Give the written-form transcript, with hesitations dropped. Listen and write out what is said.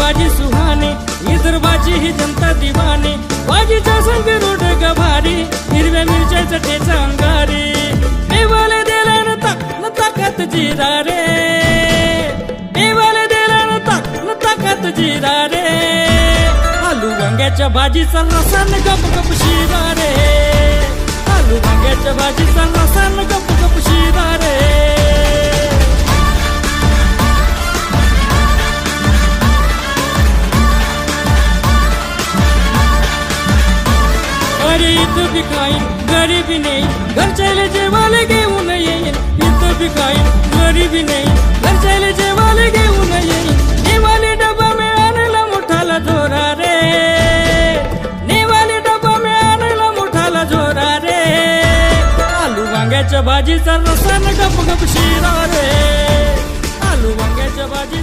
भाजी सुहाने, इतर भाजी ही जनता दिवाने, भाजीच्या संग रोड गभारी, हिरव्या मिरच्याचं ठेचा अंगारी, देवाला दिला न ताकत जिरा रे, देवाला दिला न ताकत जिरा रे, आलू वांग्याच्या भाजीचा रसान गप गप शिरा रे, आलू वांग्याच्या भाजीचा रसान गप गप शिरा रे। अरे इथं बी खाईन गरीबी नाही, घरच्याला जेवायला घेऊन येईन, इथं बी खाईन गरीबी नाही, घरच्याला जेवायला घेऊन येईन, नेवाले डबा में आणला मोठाला झोरा रे, नेवाले डबा में आणला मोठाला झोरा रे, आलू वांग्याच्या भाजीचा रसान गप गप शिरा रे, आलू वांग्याच्या भाजी